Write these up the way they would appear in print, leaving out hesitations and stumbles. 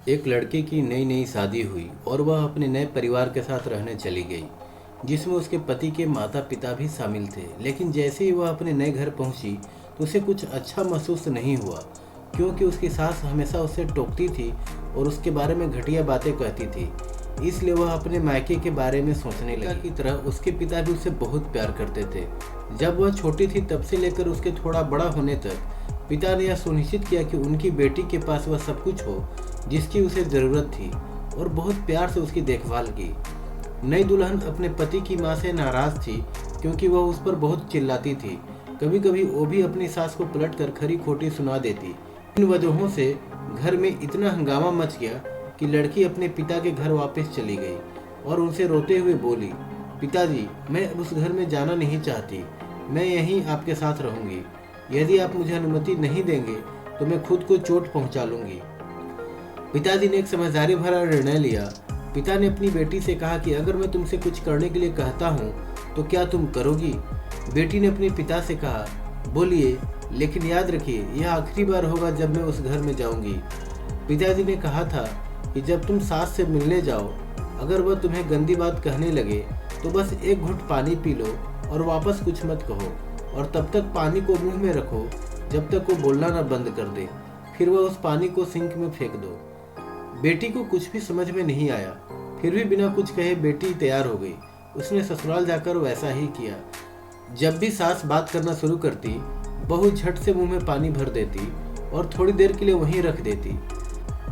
एक लड़के की नई नई शादी हुई और वह अपने नए परिवार के साथ रहने चली गई, जिसमें उसके पति के माता पिता भी शामिल थे। लेकिन जैसे ही वह अपने नए घर पहुंची तो उसे कुछ अच्छा महसूस नहीं हुआ, क्योंकि उसकी सास हमेशा उसे टोकती थी और उसके बारे में घटिया बातें कहती थी। इसलिए वह अपने मायके के बारे में सोचने लगी। की तरह उसके पिता भी उसे बहुत प्यार करते थे। जब वह छोटी थी तब से लेकर उसके थोड़ा बड़ा होने तक पिता ने यह सुनिश्चित किया कि उनकी बेटी के पास वह सब कुछ हो जिसकी उसे ज़रूरत थी, और बहुत प्यार से उसकी देखभाल की। नई दुल्हन अपने पति की मां से नाराज़ थी, क्योंकि वह उस पर बहुत चिल्लाती थी। कभी कभी वो भी अपनी सास को पलट कर खरी खोटी सुना देती। इन वजहों से घर में इतना हंगामा मच गया कि लड़की अपने पिता के घर वापस चली गई और उनसे रोते हुए बोली, पिताजी, मैं उस घर में जाना नहीं चाहती, मैं यहीं आपके साथ रहूंगी। यदि आप मुझे अनुमति नहीं देंगे तो मैं खुद को चोट पहुंचा लूंगी। पिताजी ने एक समझदारी भरा निर्णय लिया। पिता ने अपनी बेटी से कहा कि अगर मैं तुमसे कुछ करने के लिए कहता हूँ तो क्या तुम करोगी? बेटी ने अपने पिता से कहा, बोलिए, लेकिन याद रखिए यह आखिरी बार होगा जब मैं उस घर में जाऊंगी। पिताजी ने कहा था कि जब तुम सास से मिलने जाओ, अगर वह तुम्हें गंदी बात कहने लगे तो बस एक घुट पानी पी लो और वापस कुछ मत कहो, और तब तक पानी को मुंह में रखो जब तक वो बोलना न बंद कर दे। फिर वह उस पानी को सिंक में फेंक दो। बेटी को कुछ भी समझ में नहीं आया, फिर भी बिना कुछ कहे बेटी तैयार हो गई। उसने ससुराल जाकर वैसा ही किया। जब भी सास बात करना शुरू करती, बहू झट से मुंह में पानी भर देती और थोड़ी देर के लिए वहीं रख देती।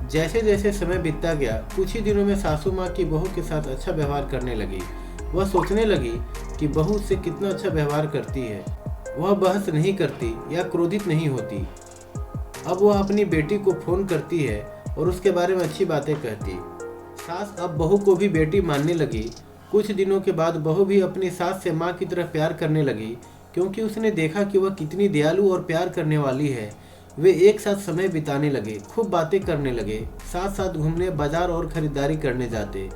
जैसे जैसे समय बीतता गया, कुछ ही दिनों में सासू माँ की बहू के साथ अच्छा व्यवहार करने लगी। वह सोचने लगी कि बहू उससे कितना अच्छा व्यवहार करती है। वह बहस नहीं करती या क्रोधित नहीं होती। अब वह अपनी बेटी को फोन करती है और उसके बारे में अच्छी बातें कहती। सास अब बहू को भी बेटी मानने लगी। कुछ दिनों के बाद बहू भी अपनी सास से माँ की तरह प्यार करने लगी, क्योंकि उसने देखा कि वह कितनी दयालु और प्यार करने वाली है। वे एक साथ समय बिताने लगे, खूब बातें करने लगे, साथ साथ घूमने, बाजार और खरीदारी करने जाते।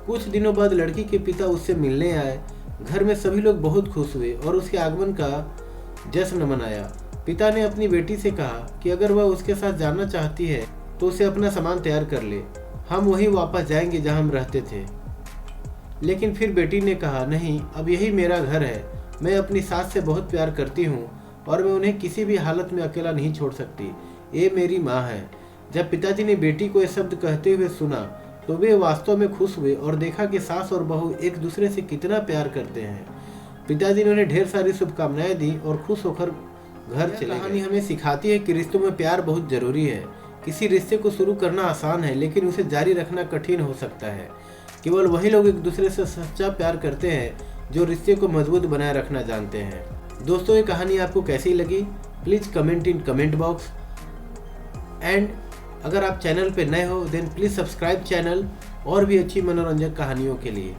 कुछ दिनों बाद लड़की के पिता उससे मिलने आए। घर में सभी लोग बहुत खुश हुए और उसके आगमन का जश्न मनाया। पिता ने अपनी बेटी से कहा कि अगर वह उसके साथ जाना चाहती है तो उसे अपना सामान तैयार कर ले, हम वहीं वापस जाएंगे जहां हम रहते थे। लेकिन फिर बेटी ने कहा, नहीं, अब यही मेरा घर है। मैं अपनी सास से बहुत प्यार करती हूँ और मैं उन्हें किसी भी हालत में अकेला नहीं छोड़ सकती। ये मेरी माँ है। जब पिताजी ने बेटी को ये शब्द कहते हुए सुना तो वे वास्तव में खुश हुए और देखा कि सास और बहू एक दूसरे से कितना प्यार करते हैं। पिताजी ने उन्हें ढेर सारी शुभकामनाएं दी और खुश होकर घर चले गए। कहानी हमें सिखाती है कि रिश्तों में प्यार बहुत जरूरी है। किसी रिश्ते को शुरू करना आसान है, लेकिन उसे जारी रखना कठिन हो सकता है। केवल वही लोग एक दूसरे से सच्चा प्यार करते हैं जो रिश्ते को मजबूत बनाए रखना जानते हैं। दोस्तों, ये कहानी आपको कैसी लगी? Please comment in comment box. And अगर आप चैनल पे नए हो देन प्लीज़ सब्सक्राइब चैनल और भी अच्छी मनोरंजक कहानियों के लिए।